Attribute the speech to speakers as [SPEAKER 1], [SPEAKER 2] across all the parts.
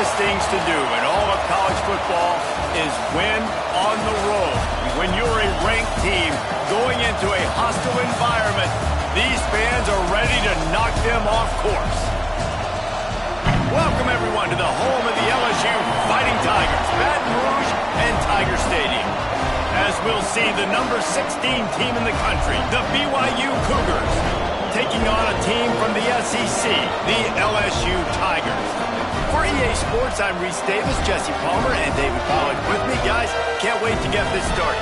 [SPEAKER 1] toughest things to do in all of college football is win on the road. When you're a ranked team going into a hostile environment, these fans are ready to knock them off course. Welcome, everyone, to the home of the LSU Fighting Tigers, Baton Rouge and Tiger Stadium. As we'll see the number 16 team in the country, the BYU Cougars, taking on a team from the SEC, the LSU Tigers. For EA Sports, I'm Reese Davis, Jesse Palmer, and David Pollack with me. Guys, can't wait to get this started.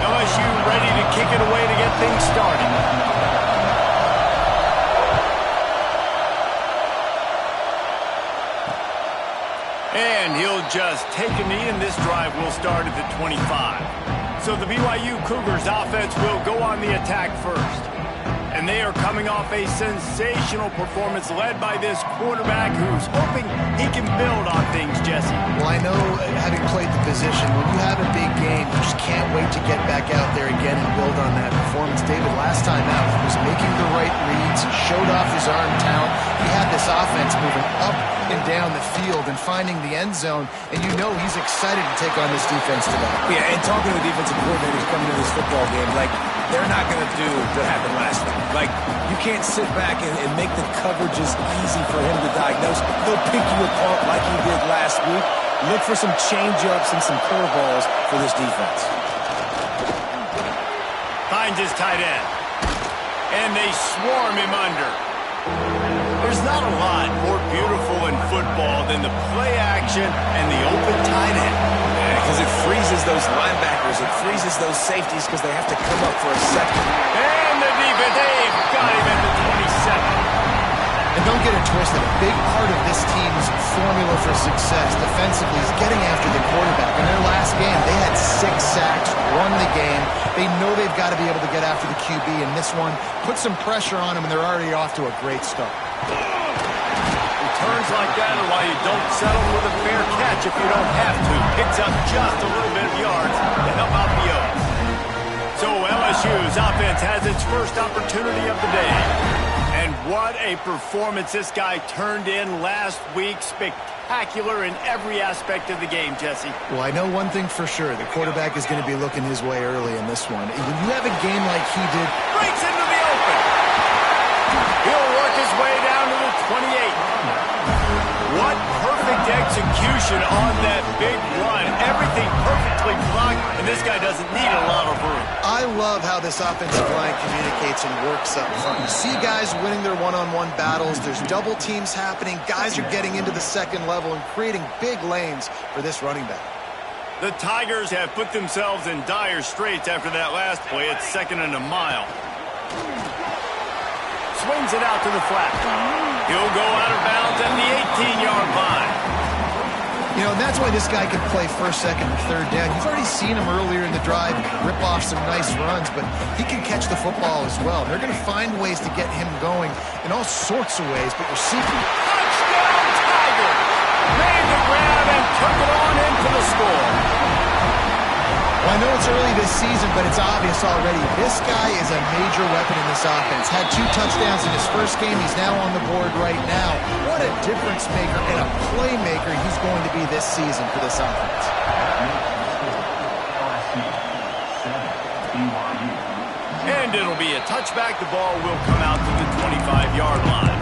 [SPEAKER 1] LSU ready to kick it away to get things started. And he'll just take a knee, and this drive will start at the 25. So the BYU Cougars offense will go on the attack first. And they are coming off a sensational performance led by this quarterback who's hoping he can build on things, Jesse.
[SPEAKER 2] Well, I know, having played the position, when you have a big game, you just can't wait to get back out there again and build on that performance. David, last time out, he was making the right reads, showed off his arm talent. He had this offense moving up and down the field and finding the end zone, and you know he's excited to take on this defense today.
[SPEAKER 3] Yeah, and talking to the defensive coordinators coming to this football game, like, they're not going to do what happened last week. Like, you can't sit back and make the coverages easy for him to diagnose. He'll pick you apart like he did last week. Look for some change-ups and some curveballs for this defense.
[SPEAKER 1] Finds his tight end. And they swarm him under. There's not a lot more beautiful in football than the play action and the open tight end.
[SPEAKER 3] Because it freezes those linebackers. It freezes those safeties because they have to come up for a second.
[SPEAKER 1] And the defense, they've got him at the 27.
[SPEAKER 2] And don't get it twisted. A big part of this team's formula for success defensively is getting after the quarterback. In their last game, they had 6 sacks, won the game. They know they've got to be able to get after the QB, and this one put some pressure on them, and they're already off to a great start.
[SPEAKER 1] Returns like that are why you don't settle with a fair catch if you don't have to. Picks up just a little bit of yards to help out the O's. So LSU's offense has its first opportunity of the day. And what a performance this guy turned in last week. Spectacular in every aspect of the game, Jesse.
[SPEAKER 2] Well, I know one thing for sure. The quarterback is going to be looking his way early in this one. When you have a game like he did...
[SPEAKER 1] Breaks into the open. He'll work his way down to the 28. What perfect execution on that big run. Everything perfectly blocked, and this guy doesn't need a lot of room.
[SPEAKER 2] I love how this offensive line communicates and works up front. You see guys winning their one-on-one battles. There's double teams happening. Guys are getting into the second level and creating big lanes for this running back.
[SPEAKER 1] The Tigers have put themselves in dire straits after that last play. It's 2nd and a mile. Swings it out to the flat. He'll go out of bounds at the 18-yard line.
[SPEAKER 2] You know, and that's why this guy can play first, second, and third down. You've already seen him earlier in the drive rip off some nice runs, but he can catch the football as well. They're going to find ways to get him going in all sorts of ways, but you're seeing...
[SPEAKER 1] Touchdown, Tiger! Made the grab and took it on in for the score.
[SPEAKER 2] Well, I know it's early this season, but it's obvious already. This guy is a major weapon in this offense. Had 2 touchdowns in his first game. He's now on the board right now. What a difference maker and a playmaker he's going to be this season for this offense.
[SPEAKER 1] And it'll be a touchback. The ball will come out to the 25-yard line.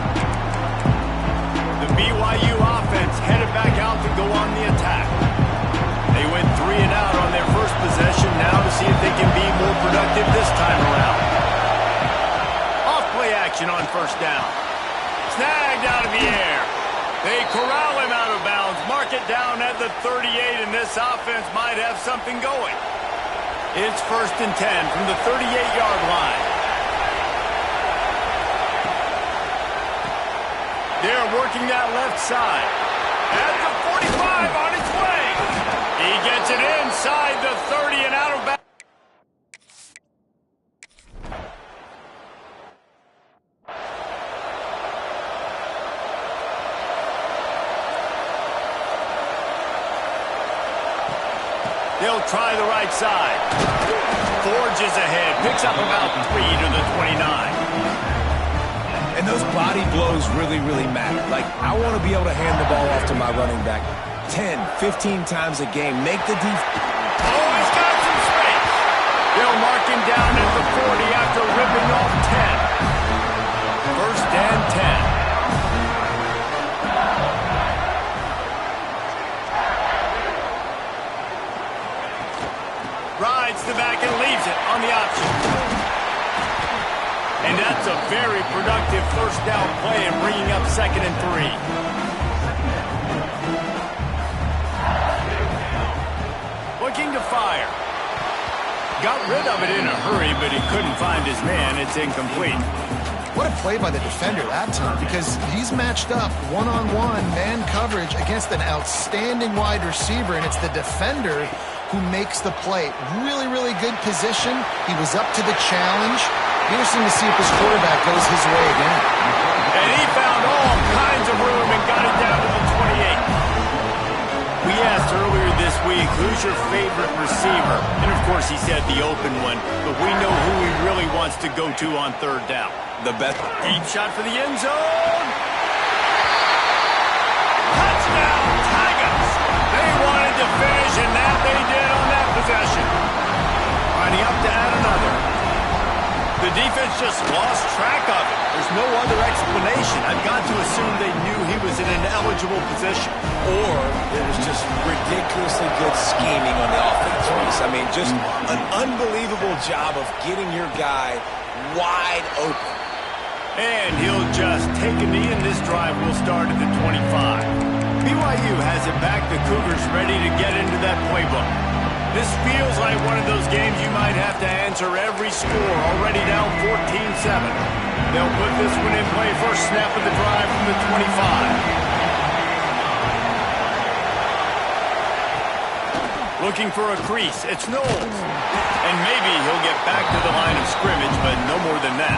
[SPEAKER 1] The BYU offense headed back out to go on the attack. They went 3 and out on their first possession, now to see if they can be more productive this time around. Off play action on first down. Snagged out of the air. They corral him out of bounds, mark it down at the 38, and this offense might have something going. It's 1st and 10 from the 38-yard line. They're working that left side. At the 45 on its way. He gets it inside the 30 and out of bounds. They'll try the right side. forges ahead, picks up about 3 to the 29.
[SPEAKER 3] And those body blows really, really matter. Like, I want to be able to hand the ball off to my running back 10, 15 times a game. Make the defense.
[SPEAKER 1] Oh, he's got some space. They'll mark him down at the 40 after ripping off 10. First and 10. Rides the back and leaves it on the option. And that's a very productive first down play and bringing up 2nd and 3. Looking to fire. Got rid of it in a hurry, but he couldn't find his man. It's incomplete.
[SPEAKER 2] What a play by the defender that time, because he's matched up one-on-one man coverage against an outstanding wide receiver, and it's the defender who makes the play. Really, really good position. He was up to the challenge. Interesting to see if his quarterback goes his way again.
[SPEAKER 1] And he found all kinds of room and got it down to the 28. We asked earlier this week, who's your favorite receiver? And of course he said the open one, but we know who he really wants to go to on 3rd down.
[SPEAKER 3] The best.
[SPEAKER 1] Deep shot for the end zone. Touchdown, Tigers! They wanted to finish, and that they did on that possession. Lining up to add another. The defense just lost track of it. There's no other explanation. I've got to assume they knew he was in an eligible position.
[SPEAKER 3] Or it was just ridiculously good scheming on the offense, Reese. I mean, just an unbelievable job of getting your guy wide open.
[SPEAKER 1] And he'll just take a knee, and this drive will start at the 25. BYU has it back. The Cougars ready to get into that playbook. This feels like one of those games you might have to answer every score. Already down 14-7. They'll put this one in play. First snap of the drive from the 25. Looking for a crease. It's Knowles. And maybe he'll get back to the line of scrimmage, but no more than that.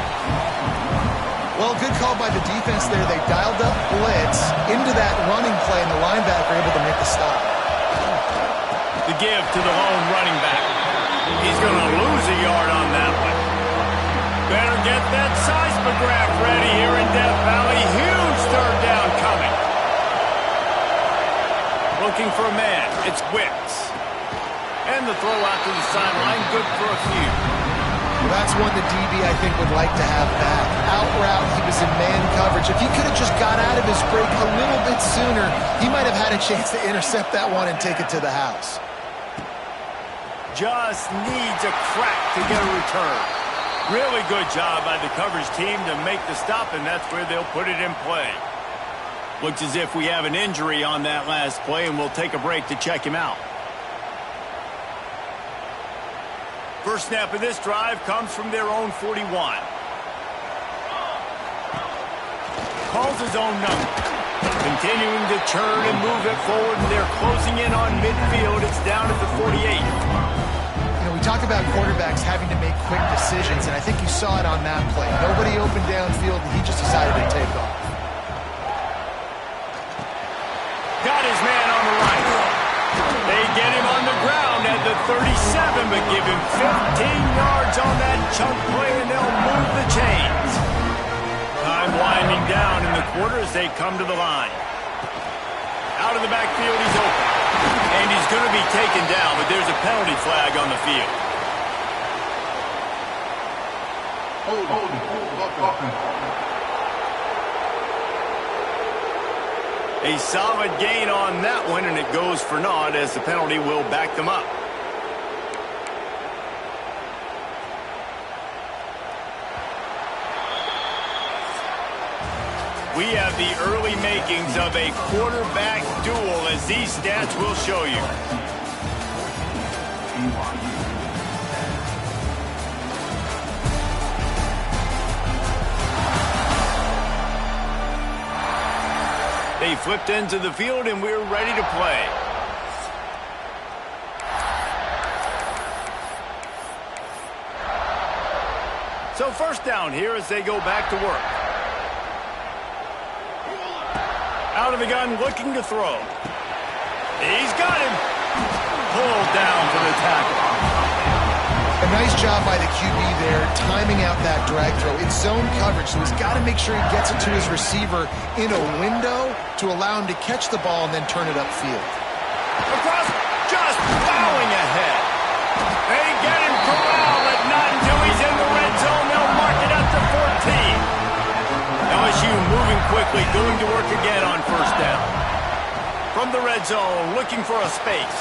[SPEAKER 2] Well, good call by the defense there. They dialed up blitz into that running play, and the linebacker able to make the stop.
[SPEAKER 1] The give to the lone running back. He's going to lose a yard on that one. Better get that seismograph ready here in Death Valley. Huge 3rd down coming. Looking for a man. It's Wicks. And the throw out to the sideline. Good for a few.
[SPEAKER 2] Well, that's one the DB, I think, would like to have back. Out route, he was in man coverage. If he could have just got out of his break a little bit sooner, he might have had a chance to intercept that one and take it to the house.
[SPEAKER 1] Just needs a crack to get a return. Really good job by the coverage team to make the stop, and that's where they'll put it in play. Looks as if we have an injury on that last play, and we'll take a break to check him out. First snap of this drive comes from their own 41. Calls his own number. Continuing to turn and move it forward, and they're closing in on midfield. It's down at the 48.
[SPEAKER 2] You know, we talk about quarterbacks having to make quick decisions, and I think you saw it on that play. Nobody opened downfield, and he just decided to take off.
[SPEAKER 1] Got his man on the right. They get him on the ground at the 37, but give him 15 yards on that chunk play, and they'll move the chains. Time winding down in the quarter as they come to the line. Out of the backfield, he's open. And he's going to be taken down, but there's a penalty flag on the field. A solid gain on that one, and it goes for naught as the penalty will back them up. We have the early makings of a quarterback duel, as these stats will show you. They flipped into the field, and we're ready to play. So first down here as they go back to work. Out of the gun, looking to throw. He's got him. Pulled down for the tackle.
[SPEAKER 2] A nice job by the QB there, timing out that drag throw. It's zone coverage, so he's got to make sure he gets it to his receiver in a window to allow him to catch the ball and then turn it upfield.
[SPEAKER 1] Across, just plowing ahead. They get him corralled, but not until he's in the red zone. They'll mark it up to 14. LSU moving quickly, going to work again on first down. From the red zone, looking for a space.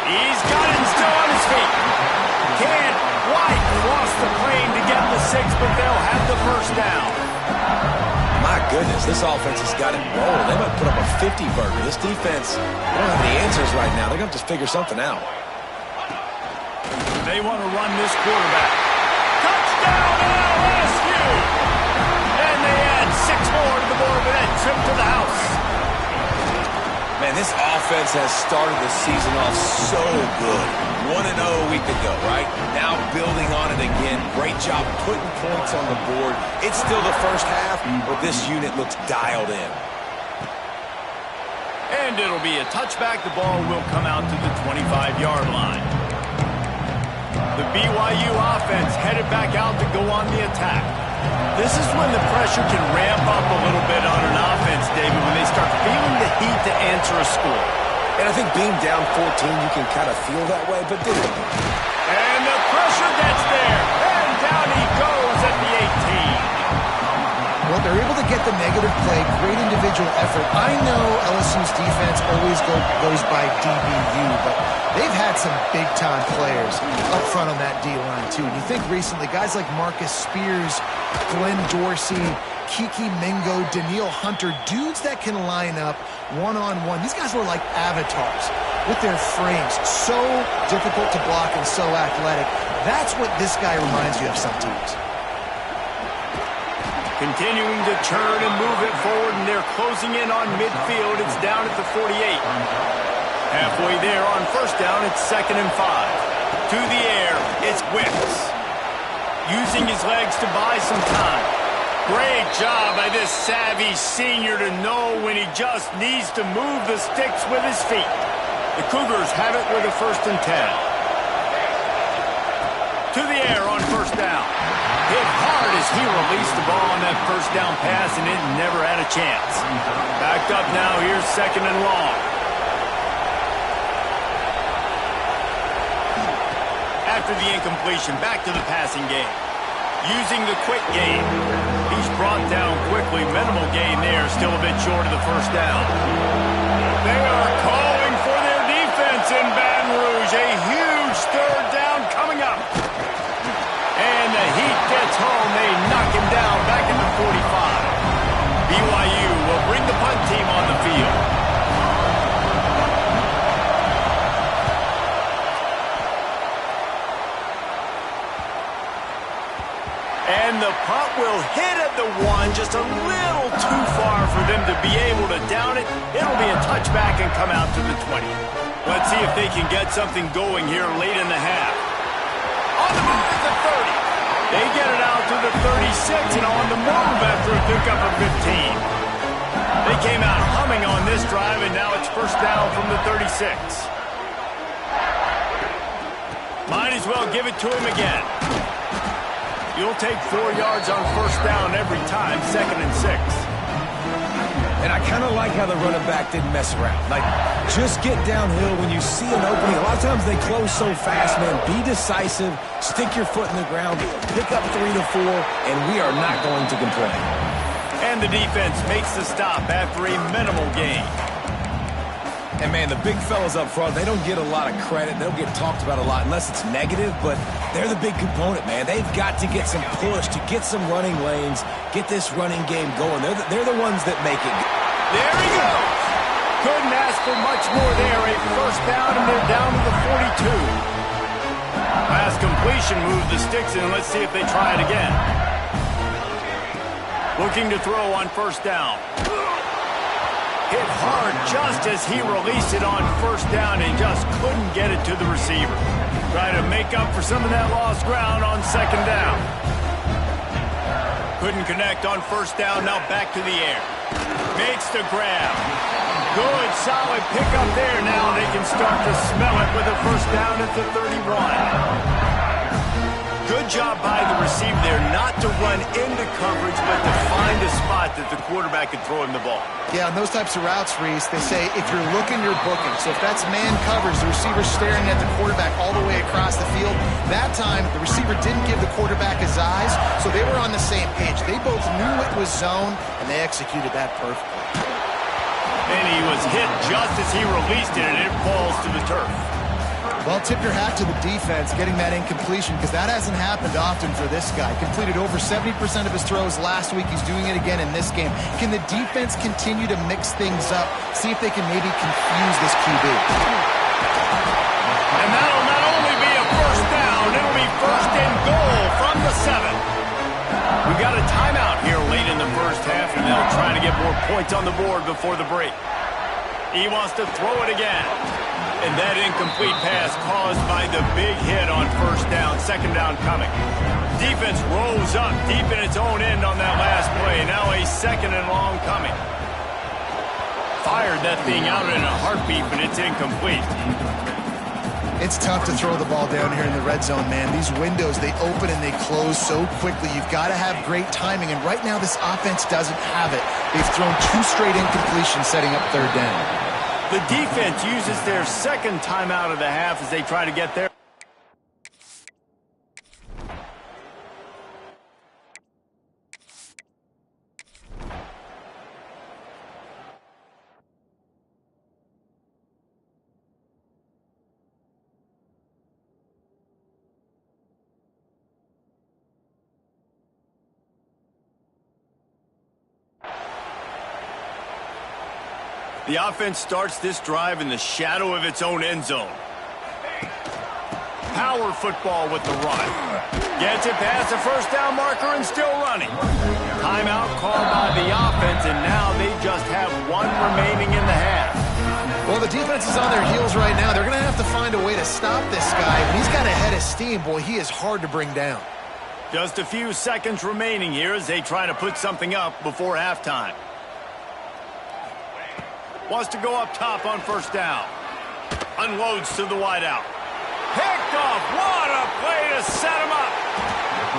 [SPEAKER 1] He's got it still on his feet. Can't quite cross the plane to get the 6, but they'll have the first down.
[SPEAKER 3] My goodness, this offense has got it rolling. They might put up a 50-burger. This defense, they don't have the answers right now. They're going to have to figure something out.
[SPEAKER 1] They want to run this quarterback. Touchdown LSU! And they add 6 more to the board with that trip to the house.
[SPEAKER 3] Man, this offense has started the season off so good. 1-0 a week ago, right? Now building on it again. Great job putting points on the board. It's still the first half, but this unit looks dialed in.
[SPEAKER 1] And it'll be a touchback. The ball will come out to the 25-yard line. The BYU offense headed back out to go on the attack. This is when the pressure can ramp up a little bit on an offense, David, when they start feeling the heat to answer a score.
[SPEAKER 3] And I think being down 14, you can kind of feel that way, but did it?
[SPEAKER 1] And the pressure gets there. And down he goes at the 18.
[SPEAKER 2] Well, they're able to get the negative play, great individual effort. I know LSU's defense always goes by DBU, but they've had some big-time players up front on that D-line, too. And you think recently, guys like Marcus Spears, Glenn Dorsey, Kiki Mingo, Daniil Hunter, dudes that can line up one-on-one. These guys were like avatars with their frames. So difficult to block and so athletic. That's what this guy reminds you of some teams.
[SPEAKER 1] Continuing to turn and move it forward, and they're closing in on midfield. It's down at the 48. Halfway there on first down, it's 2nd and 5. To the air, it's Wicks. Using his legs to buy some time. Great job by this savvy senior to know when he just needs to move the sticks with his feet. The Cougars have it with a 1st and 10. To the air on first down. Hit hard as he released the ball on that first down pass, and it never had a chance. Backed up now, here's 2nd and long. After the incompletion, back to the passing game. Using the quick game. He's brought down quickly. Minimal gain there, still a bit short of the first down. They are calling for their defense in Baton Rouge. A huge 3rd down coming up. And the Heat gets home. They knock him down back at the 45. BYU will bring the punt team on the field. And the punt will hit at the 1, just a little too far for them to be able to down it. It'll be a touchback and come out to the 20. Let's see if they can get something going here late in the half. On the move at the 30. They get it out to the 36 and on the move after a pickup of 15. They came out humming on this drive, and now it's first down from the 36. Might as well give it to him again. You'll take 4 yards on first down every time, 2nd and 6.
[SPEAKER 3] And I kind of like how the running back didn't mess around. Like, just get downhill when you see an opening. A lot of times they close so fast, man. Be decisive, stick your foot in the ground, pick up 3 to 4, and we are not going to complain.
[SPEAKER 1] And the defense makes the stop after a minimal gain.
[SPEAKER 3] And, man, the big fellas up front, they don't get a lot of credit. They don't get talked about a lot unless it's negative, but they're the big component, man. They've got to get some push, to get some running lanes, get this running game going. They're the ones that make it.
[SPEAKER 1] There he goes. Couldn't ask for much more there. A first down, and they're down to the 42. Pass completion moved the sticks in. Let's see if they try it again. Looking to throw on first down. Hit hard just as he released it on first down and just couldn't get it to the receiver. Try to make up for some of that lost ground on 2nd down. Couldn't connect on first down, now back to the air. Makes the grab. Good, solid pickup there. Now they can start to smell it with a first down at the 31. Good job by the receiver there not to run into coverage, but to find a spot that the quarterback can throw him the ball.
[SPEAKER 2] Yeah, on those types of routes, Reese, they say if you're looking, you're booking. So if that's man coverage, the receiver's staring at the quarterback all the way across the field. That time, the receiver didn't give the quarterback his eyes, so they were on the same page. They both knew it was zone, and they executed that perfectly.
[SPEAKER 1] And he was hit just as he released it, and it falls to the turf.
[SPEAKER 2] Well, tip your hat to the defense getting that incompletion, because that hasn't happened often for this guy. Completed over 70% of his throws last week. He's doing it again in this game. Can the defense continue to mix things up? See if they can maybe confuse this QB.
[SPEAKER 1] And that'll not only be a first down, it'll be first and goal from the 7. We got a timeout here late in the first half, and they'll try to get more points on the board before the break. He wants to throw it again. And that incomplete pass caused by the big hit on first down, second down coming. Defense rose up deep in its own end on that last play. Now a second and long coming. Fired that thing out in a heartbeat, but it's incomplete.
[SPEAKER 2] It's tough to throw the ball down here in the red zone, man. These windows, they open and they close so quickly. You've got to have great timing, and right now this offense doesn't have it. They've thrown 2 straight incompletions setting up third down.
[SPEAKER 1] The defense uses their second timeout of the half as they try to get there. The offense starts this drive in the shadow of its own end zone. Power football with the run. Gets it past the first down marker and still running. Timeout called by the offense, and now they just have 1 remaining in the half.
[SPEAKER 2] Well, the defense is on their heels right now. They're going to have to find a way to stop this guy. When he's got a head of steam, boy, he is hard to bring down.
[SPEAKER 1] Just a few seconds remaining here as they try to put something up before halftime. Wants to go up top on first down. Unloads to the wideout. Picked off. What a play to set him up.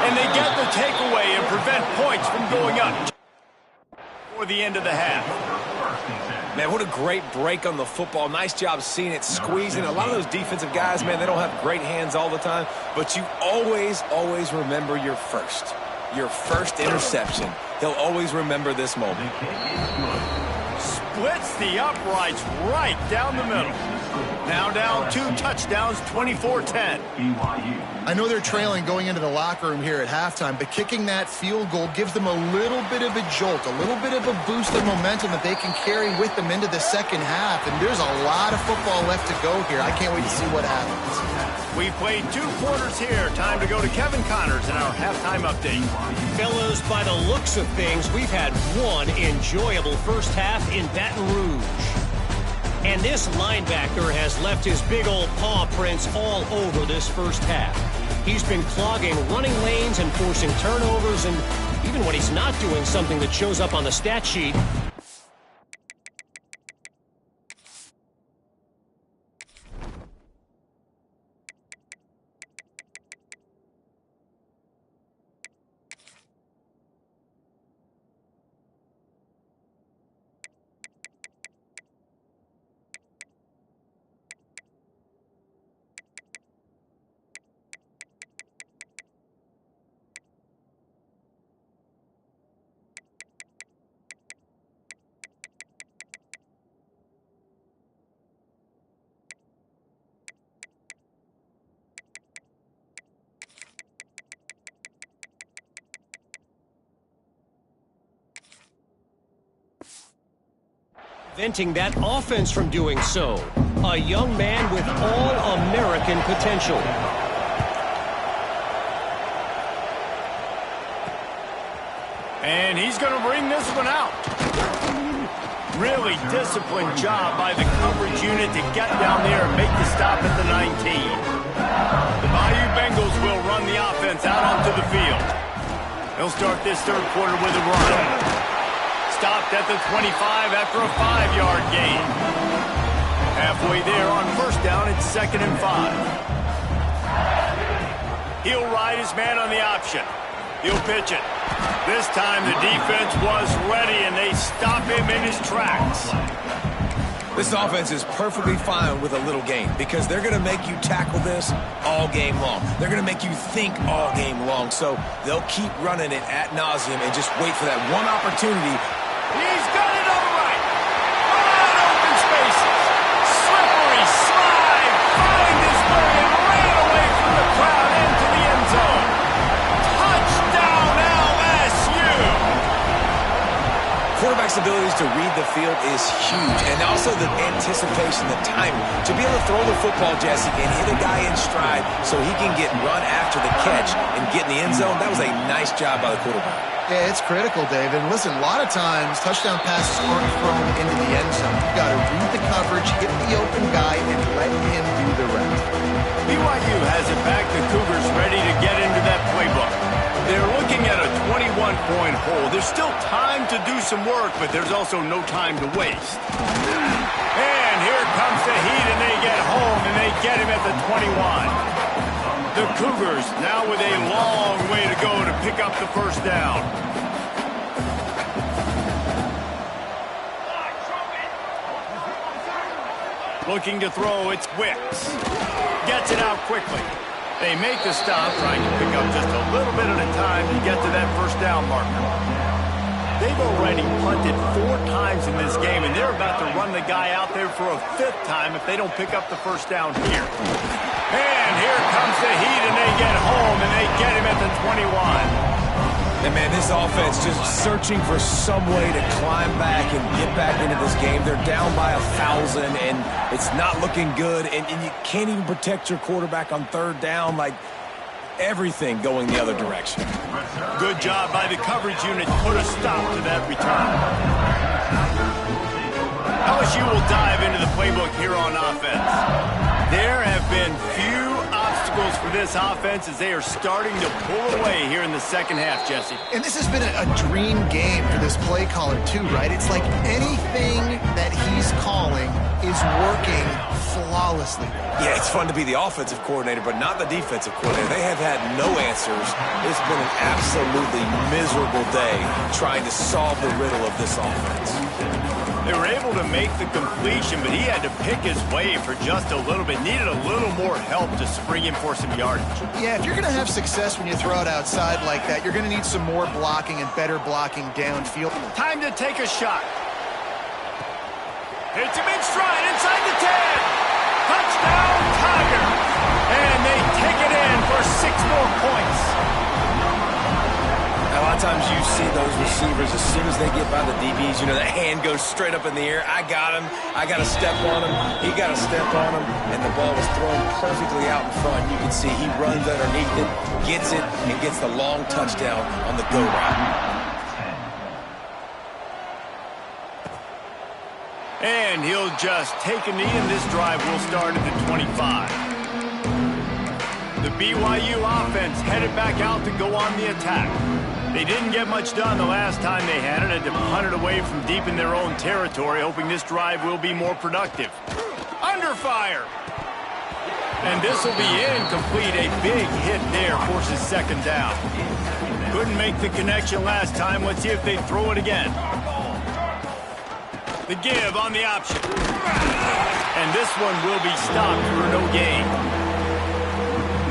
[SPEAKER 1] And they get the takeaway and prevent points from going up for the end of the half.
[SPEAKER 3] Man, what a great break on the football. Nice job seeing it, squeezing. A lot of those defensive guys, man, they don't have great hands all the time, but you always, always remember your first interception. He'll always remember this moment.
[SPEAKER 1] Splits the uprights right down the middle. Now down 2 touchdowns, 24-10.
[SPEAKER 2] I know they're trailing going into the locker room here at halftime, but kicking that field goal gives them a little bit of a jolt, a little bit of a boost of momentum that they can carry with them into the second half. And there's a lot of football left to go here. I can't wait to see what happens.
[SPEAKER 1] We played 2 quarters here. Time to go to Kevin Connors in our halftime update.
[SPEAKER 4] Fellas, by the looks of things, we've had one enjoyable first half in Baton Rouge. And this linebacker has left his big old paw prints all over this first half. He's been clogging running lanes and forcing turnovers, and even when he's not doing something that shows up on the stat sheet, preventing that offense from doing so. A young man with all-American potential.
[SPEAKER 1] And he's going to bring this one out. Really disciplined job by the coverage unit to get down there and make the stop at the 19. The Bayou Bengals will run the offense out onto the field. They'll start this third quarter with a run. Stopped at the 25 after a 5-yard gain. Halfway there on first down, it's 2nd and 5. He'll ride his man on the option. He'll pitch it. This time the defense was ready, and they stop him in his tracks.
[SPEAKER 3] This offense is perfectly fine with a little game because they're going to make you tackle this all game long. They're going to make you think all game long. So they'll keep running it ad nauseum and just wait for that one opportunity.
[SPEAKER 1] He's got it all right. Wide open spaces. Slippery slide. Find his way and ran away from the crowd into the end zone. Touchdown LSU.
[SPEAKER 3] Quarterback's abilities to read the field is huge, and also the anticipation, the timing. To be able to throw the football, Jesse, and hit a guy in stride so he can get run after the catch and get in the end zone, that was a nice job by the quarterback.
[SPEAKER 2] Yeah, it's critical, David. Listen, a lot of times touchdown passes aren't thrown into the end zone. You've got to read the coverage, hit the open guy, and let him do the rest.
[SPEAKER 1] BYU has it back. The Cougars ready to get into that playbook. They're looking at a 21-point hole. There's still time to do some work, but there's also no time to waste. And here comes the heat, and they get home, and they get him at the 21. The Cougars now with a long way to go to pick up the first down. Looking to throw, it's Wicks. Gets it out quickly. They make the stop, trying to pick up just a little bit at a time to get to that first down marker. They've already punted 4 times in this game, and they're about to run the guy out there for a 5th time if they don't pick up the first down here. And here comes the heat, and they get home, and they get him at the 21.
[SPEAKER 3] And, man, this offense just searching for some way to climb back and get back into this game. They're down by 1,000, and it's not looking good. And you can't even protect your quarterback on 3rd down. Like, everything going the other direction.
[SPEAKER 1] Good job by the coverage unit to put a stop to that return. LSU will dive into the playbook here on offense. There have been few obstacles for this offense as they are starting to pull away here in the second half, Jesse.
[SPEAKER 2] And this has been a dream game for this play caller, too, right? It's like anything that he's calling is working flawlessly.
[SPEAKER 3] Yeah, it's fun to be the offensive coordinator, but not the defensive coordinator. They have had no answers. It's been an absolutely miserable day trying to solve the riddle of this offense.
[SPEAKER 1] They were able to make the completion, but he had to pick his way for just a little bit. Needed a little more help to spring him for some yardage.
[SPEAKER 2] Yeah, if you're going to have success when you throw it outside like that, you're going to need some more blocking and better blocking downfield.
[SPEAKER 1] Time to take a shot. Hits him in stride inside the 10. Touchdown, Tiger. And they take it in for 6 more points.
[SPEAKER 3] A lot of times you see those receivers, as soon as they get by the DBs, you know, that hand goes straight up in the air. I got him. I got to step on him. He got to step on him. And the ball was thrown perfectly out in front. You can see he runs underneath it, gets it, and gets the long touchdown on the go route.
[SPEAKER 1] And he'll just take a knee, and this drive will start at the 25. The BYU offense headed back out to go on the attack. They didn't get much done the last time they had it. Had to punt it away from deep in their own territory, hoping this drive will be more productive. Under fire. And this will be incomplete. A big hit there forces 2nd down. Couldn't make the connection last time. Let's see if they throw it again. The give on the option. And this one will be stopped for no gain.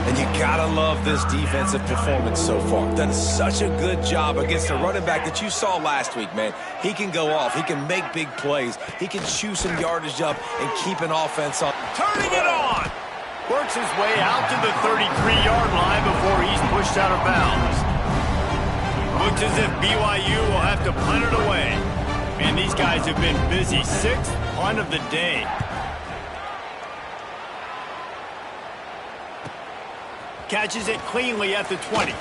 [SPEAKER 3] And you gotta love this defensive performance so far. Done such a good job against a running back that you saw last week, man. He can go off. He can make big plays. He can chew some yardage up and keep an offense on.
[SPEAKER 1] Turning it on. Works his way out to the 33-yard line before he's pushed out of bounds. Looks as if BYU will have to punt it away. Man, these guys have been busy. 6th punt of the day. Catches it cleanly at the 20.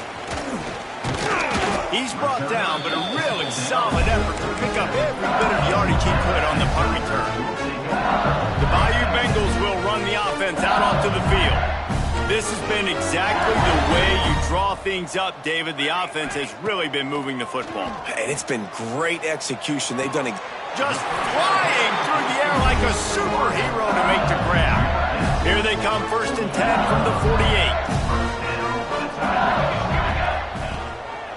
[SPEAKER 1] He's brought down, but a really solid effort to pick up every bit of yardage he could on the punt return. The Bayou Bengals will run the offense out onto the field. This has been exactly the way you draw things up, David. The offense has really been moving the football.
[SPEAKER 3] And it's been great execution. They've done it.
[SPEAKER 1] Just flying through the air like a superhero to make the grab. Here they come, 1st and 10 from the 48.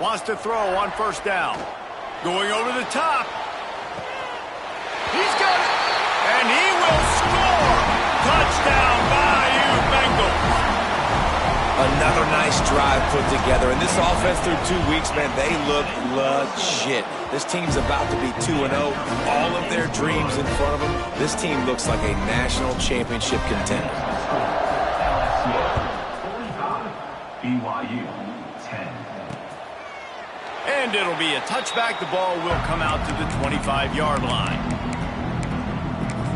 [SPEAKER 1] Wants to throw on first down. Going over the top. He's got it. And he will score. Touchdown, BYU Bengals.
[SPEAKER 3] Another nice drive put together. And this offense through 2 weeks, man, they look legit. This team's about to be 2-0. All of their dreams in front of them. This team looks like a national championship contender.
[SPEAKER 5] BYU 10.
[SPEAKER 1] And it'll be a touchback. The ball will come out to the 25-yard line.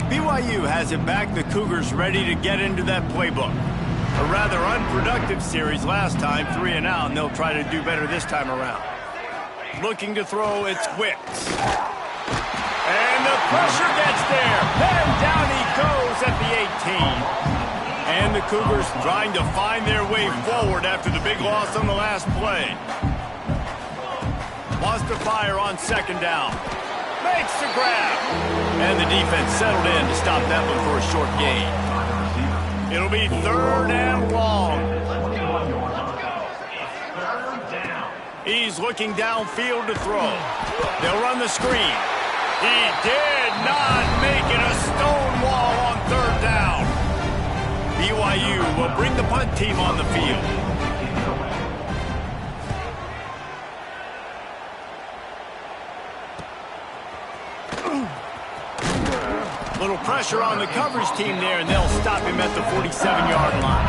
[SPEAKER 1] BYU has it back. The Cougars ready to get into that playbook. A rather unproductive series last time, 3 and out, and they'll try to do better this time around. Looking to throw, it's Wicks. And the pressure gets there. And down he goes at the 18. And the Cougars trying to find their way forward after the big loss on the last play. Wants to fire on second down. Makes the grab. And the defense settled in to stop that one for a short gain. It'll be 3rd and long. He's looking downfield to throw. They'll run the screen. He did not make it a stone wall on 3rd down. BYU will bring the punt team on the field. Little pressure on the coverage team there, and they'll stop him at the 47-yard line.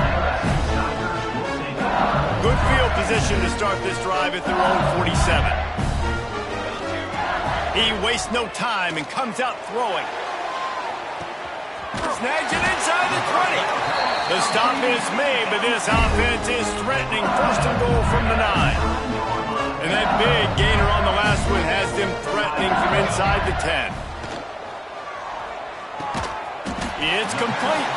[SPEAKER 1] Good field position to start this drive at their own 47. He wastes no time and comes out throwing. Snags it inside the 20. The stop is made, but this offense is threatening 1st and goal from the 9. And that big gainer on the last one has them threatening from inside the 10. It's complete.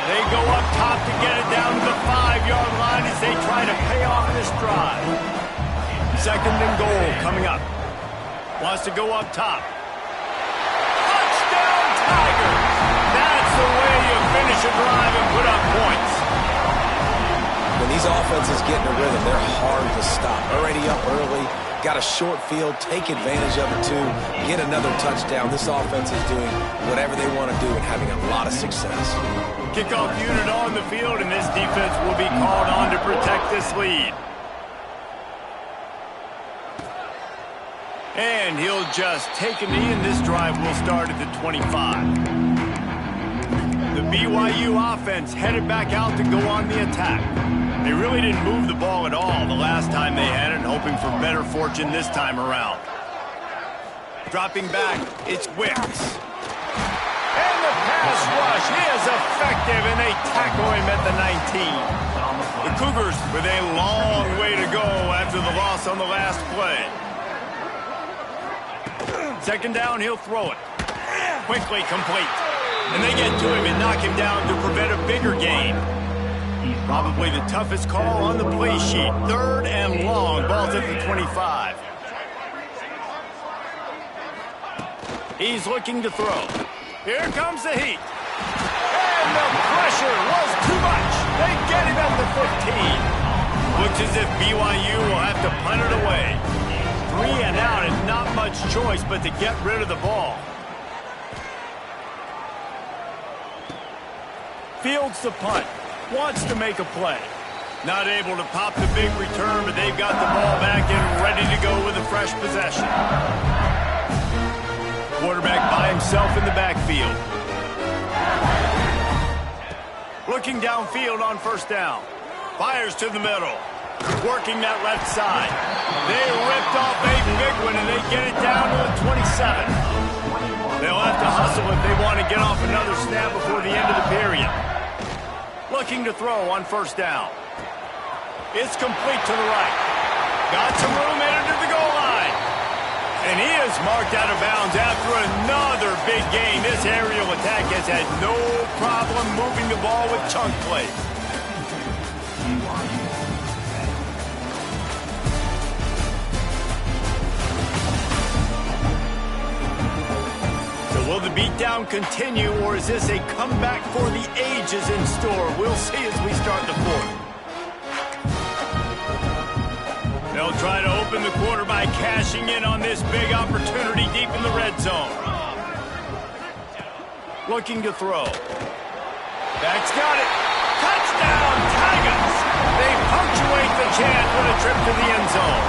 [SPEAKER 1] They go up top to get it down to the 5-yard line as they try to pay off this drive. 2nd and goal coming up. Wants to go up top. Touchdown, Tigers! That's the way you finish a drive and put up points.
[SPEAKER 3] When these offenses get in a rhythm, they're hard to stop. Already up early, got a short field, take advantage of it too, get another touchdown. This offense is doing whatever they want to do and having a lot of success.
[SPEAKER 1] Kickoff unit on the field, and this defense will be called on to protect this lead. And he'll just take a knee, and this drive will start at the 25. The BYU offense headed back out to go on the attack. They really didn't move the ball at all the last time they had it, hoping for better fortune this time around. Dropping back, it's Wicks. And the pass rush is effective, and they tackle him at the 19. The Cougars with a long way to go after the loss on the last play. 2nd down, he'll throw it. Quickly complete. And they get to him and knock him down to prevent a bigger gain. Probably the toughest call on the play sheet. 3rd and long. Ball's at the 25. He's looking to throw. Here comes the heat. And the pressure was too much. They get him at the 15. Looks as if BYU will have to punt it away. 3 and out and not much choice but to get rid of the ball. Fields the punt. Wants to make a play. Not able to pop the big return, but they've got the ball back and ready to go with a fresh possession. Quarterback by himself in the backfield. Looking downfield on 1st down. Fires to the middle. Working that left side. They ripped off a big one, and they get it down to the 27. They'll have to hustle if they want to get off another snap before the end of the period. Looking to throw on 1st down. It's complete to the right. Got some room headed to the goal line. And he is marked out of bounds after another big gain. This aerial attack has had no problem moving the ball with chunk plays. Will the beatdown continue, or is this a comeback for the ages in store? We'll see as we start the 4th. They'll try to open the quarter by cashing in on this big opportunity deep in the red zone. Looking to throw. Dak's got it. Touchdown, Tigers! They punctuate the chance with a trip to the end zone.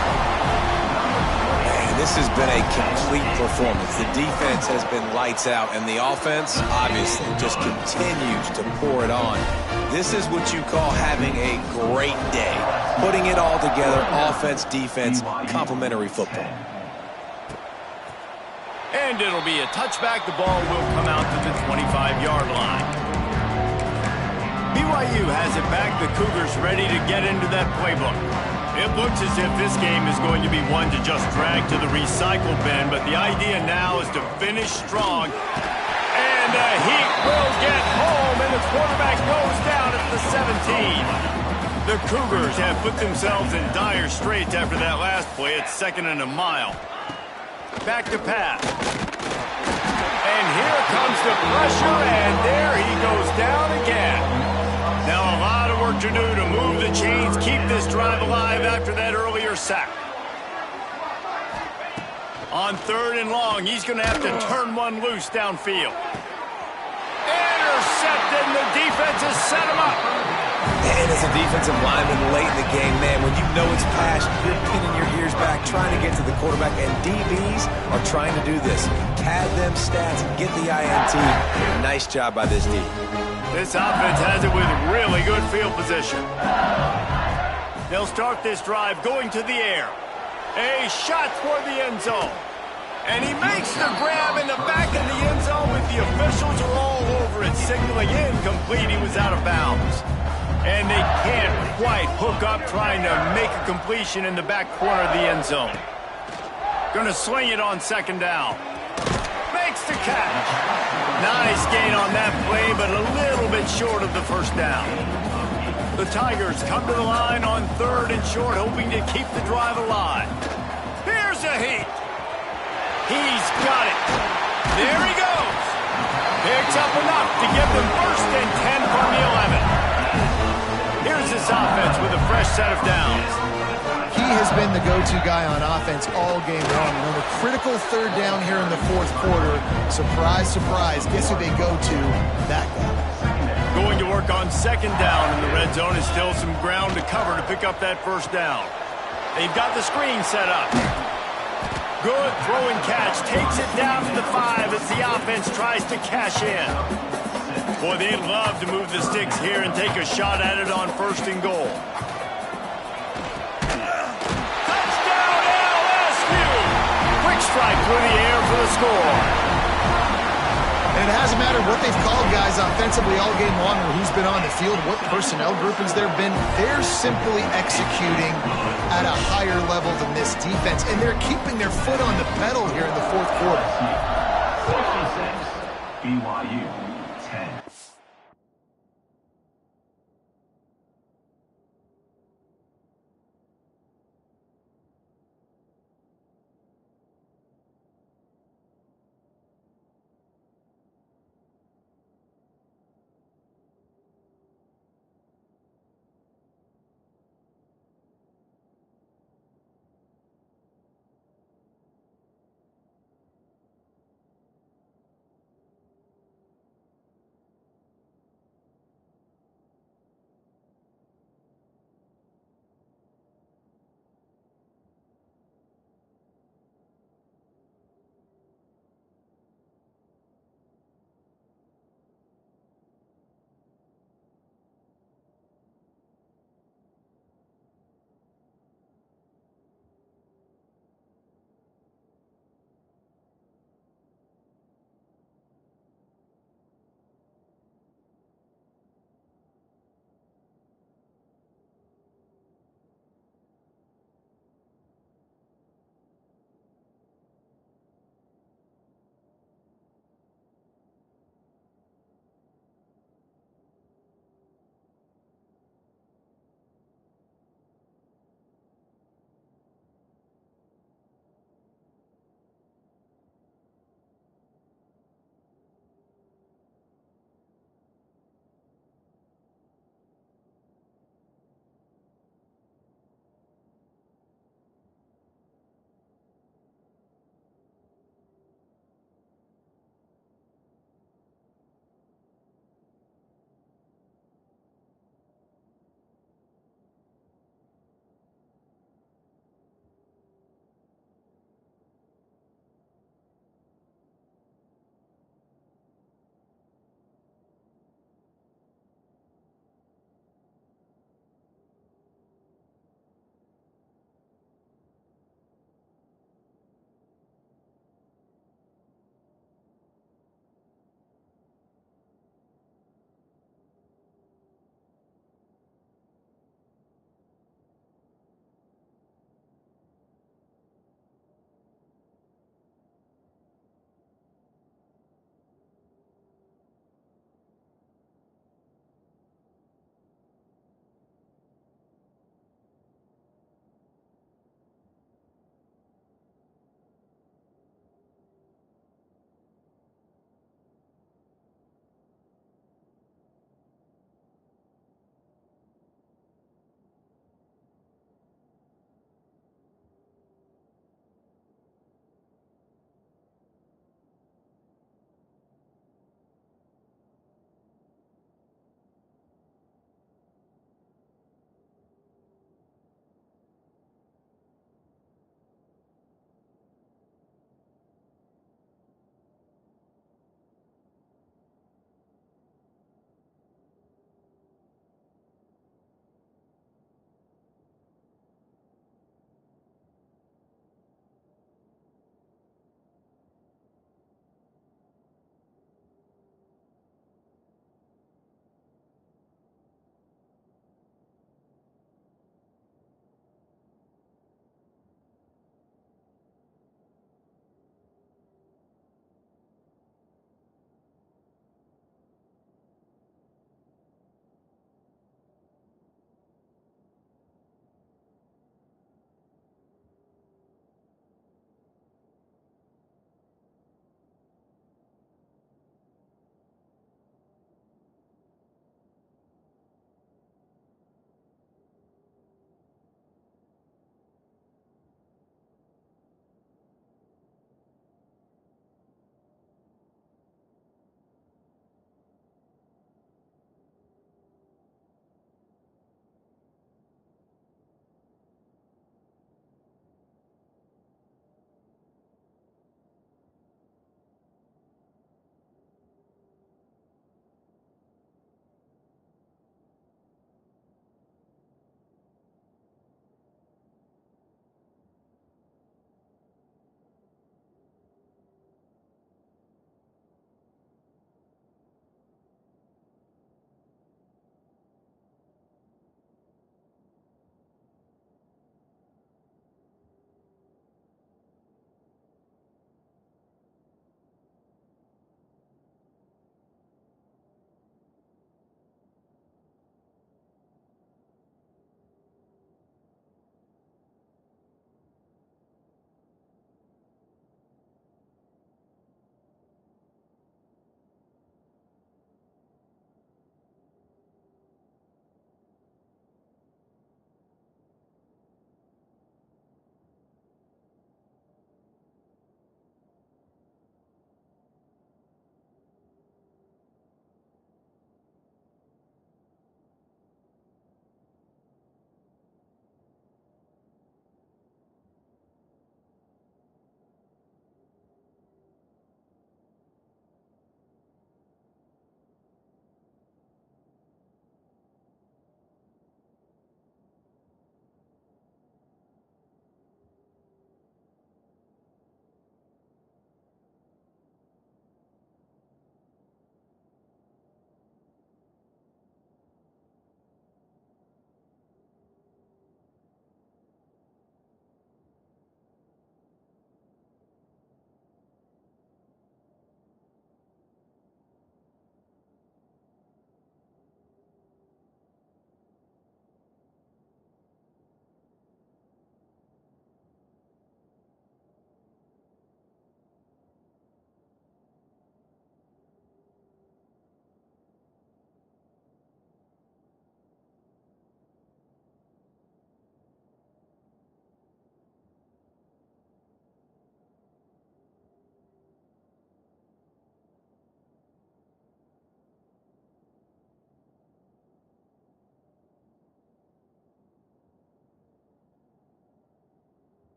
[SPEAKER 3] Man, this has been a complete performance. The defense has been lights out, and the offense, obviously, just continues to pour it on. This is what you call having a great day. Putting it all together, offense, defense, complementary football.
[SPEAKER 1] And it'll be a touchback. The ball will come out to the 25-yard line. BYU has it back. The Cougars ready to get into that playbook. It looks as if this game is going to be one to just drag to the recycle bin, but the idea now is to finish strong. And the Heat will get home, and the quarterback goes down at the 17. The Cougars have put themselves in dire straits after that last play. It's 2nd and a mile. Back to pass. And here comes the pressure, and there he goes down again. Now a lot of work to do to move the chains, keep this drive alive after that earlier sack. On 3rd and long, he's going to have to turn one loose downfield. Intercepted, and the defense has set him up.
[SPEAKER 3] And as a defensive lineman late in the game, man, when you know it's past, you're pinning your ears back, trying to get to the quarterback, and DBs are trying to do this. Pad them stats, get the INT. Nice job by this D.
[SPEAKER 1] This offense has it with really good field position. They'll start this drive going to the air. A shot for the end zone. And he makes the grab in the back of the end zone, with the officials are all over it, signaling incomplete. He was out of bounds. And they can't quite hook up trying to make a completion in the back corner of the end zone. Gonna sling it on 2nd down. Makes the catch. Nice gain on that play, but a little bit short of the 1st down. The Tigers come to the line on 3rd and short, hoping to keep the drive alive. Here's a Heat. He's got it. There he goes. Picks up enough to give them 1st and 10 from the 11. Here's this offense with a fresh set of downs.
[SPEAKER 2] He has been the go-to guy on offense all game long. And on the critical 3rd down here in the 4th quarter, surprise, surprise, guess who they go to? That guy.
[SPEAKER 1] Going to work on 2nd down in the red zone. Is still some ground to cover to pick up that 1st down. They've got the screen set up. Good throwing catch. Takes it down to the 5 as the offense tries to cash in. Boy, they'd love to move the sticks here and take a shot at it on 1st and goal. Touchdown, LSU! Quick strike through the air for the score.
[SPEAKER 2] And it hasn't mattered what they've called guys offensively all game long, or who's been on the field, what personnel groupings there have been. They're simply executing at a higher level than this defense, and they're keeping their foot on the pedal here in the 4th quarter.
[SPEAKER 5] 66, BYU 10.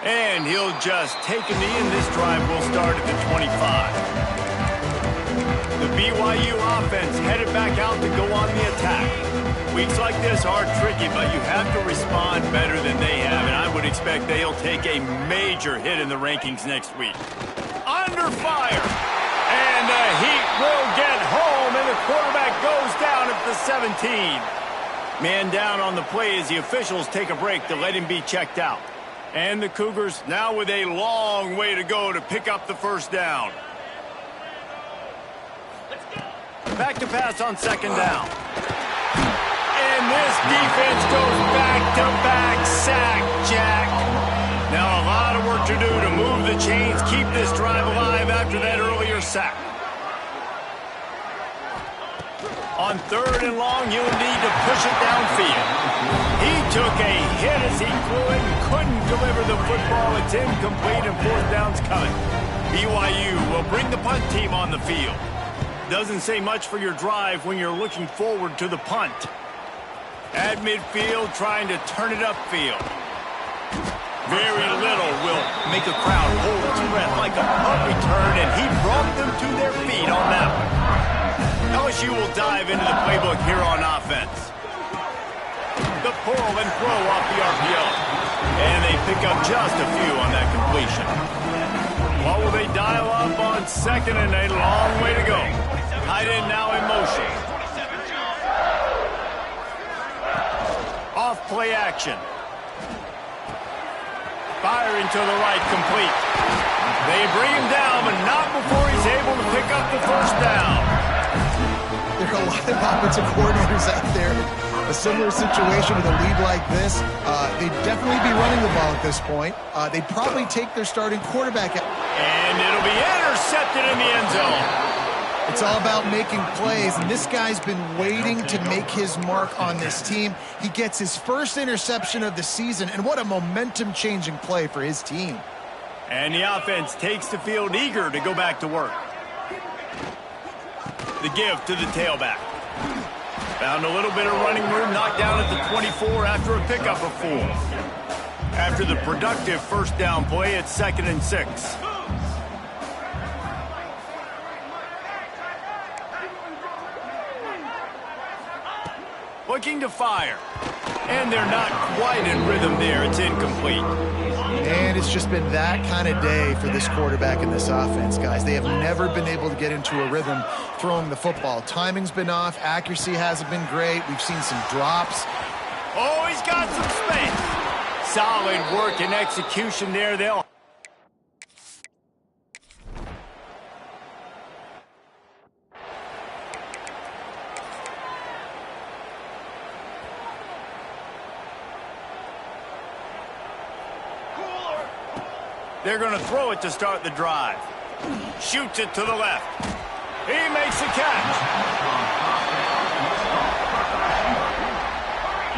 [SPEAKER 1] And he'll just take a knee, and this drive will start at the 25. The BYU offense headed back out to go on the attack. Weeks like this are tricky, but you have to respond better than they have, and I would expect they'll take a major hit in the rankings next week. Under fire, and the Heat will get home, and the quarterback goes down at the 17. Man down on the play as the officials take a break to let him be checked out. And the Cougars now with a long way to go to pick up the first down. Back to pass on second down. And this defense goes back-to-back sack, Jack. Now a lot of work to do to move the chains, keep this drive alive after that earlier sack. On third and long, you'll need to push it downfield. He took a hit as he threw it and couldn't deliver the football. It's incomplete and fourth down's coming. BYU will bring the punt team on the field. Doesn't say much for your drive when you're looking forward to the punt. At midfield, trying to turn it upfield. Very little will make a crowd hold its breath like a punt return, and he brought them to their feet on that one. LSU will dive into the playbook here on offense. The pull and throw off the RPO. And they pick up just a few on that completion. What will they dial up on second, and a long way to go. Tight end now in motion. Off play action. Firing to the right, complete. They bring him down, but not before he's able to pick up the first down.
[SPEAKER 2] There are a lot of offensive coordinators out there. A similar situation with a lead like this. They'd definitely be running the ball at this point. They'd probably take their starting quarterback out.
[SPEAKER 1] And it'll be intercepted in the end zone.
[SPEAKER 2] It's all about making plays, and this guy's been waiting to make his mark on this team. He gets his first interception of the season, and what a momentum-changing play for his team.
[SPEAKER 1] And the offense takes the field eager to go back to work. The give to the tailback. Found a little bit of running room, knocked down at the 24 after a pickup of 4. After the productive first down play, it's 2nd and 6. Looking to fire. And they're not quite in rhythm there. It's incomplete.
[SPEAKER 2] And it's just been that kind of day for this quarterback and this offense, guys. They have never been able to get into a rhythm throwing the football. Timing's been off. Accuracy hasn't been great. We've seen some drops.
[SPEAKER 1] Oh, he's got some space. Solid work and execution there. They'll... They're going to throw it to start the drive. Shoots it to the left. He makes the catch.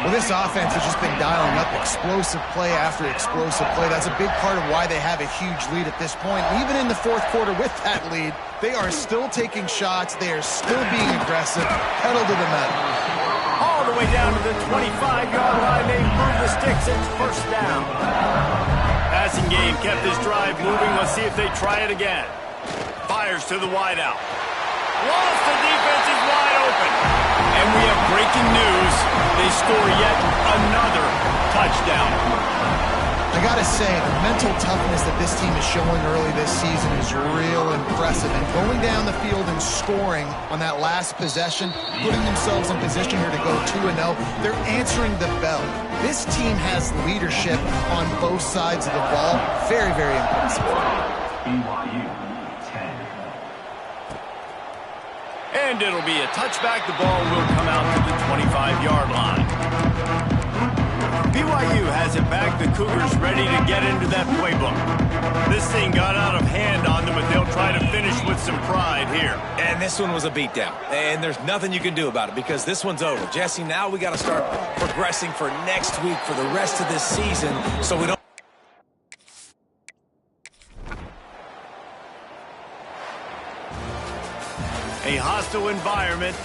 [SPEAKER 2] Well, this offense has just been dialing up explosive play after explosive play. That's a big part of why they have a huge lead at this point. Even in the fourth quarter with that lead, they are still taking shots. They are still being aggressive. Pedal to the metal.
[SPEAKER 1] All the way down to the 25-yard line. They move the sticks. It's first down. Passing game kept this drive moving. Let's see if they try it again. Fires to the wideout. Lost, the defense is wide open. And we have breaking news. They score yet another touchdown.
[SPEAKER 2] I got to say, the mental toughness that this team is showing early this season is real impressive. And going down the field and scoring on that last possession, putting themselves in position here to go 2-0, they're answering the bell. This team has leadership on both sides of the ball. Very, very impressive.
[SPEAKER 5] BYU 10.
[SPEAKER 1] And it'll be a touchback. The ball will come out to the 25-yard line. BYU has it back. The Cougars ready to get into that playbook. This thing got out of hand on them, but they'll try to finish with some pride here.
[SPEAKER 3] And this one was a beatdown. And there's nothing you can do about it because this one's over. Jesse, now we got to start progressing for next week for the rest of this season so we don't...
[SPEAKER 1] A hostile environment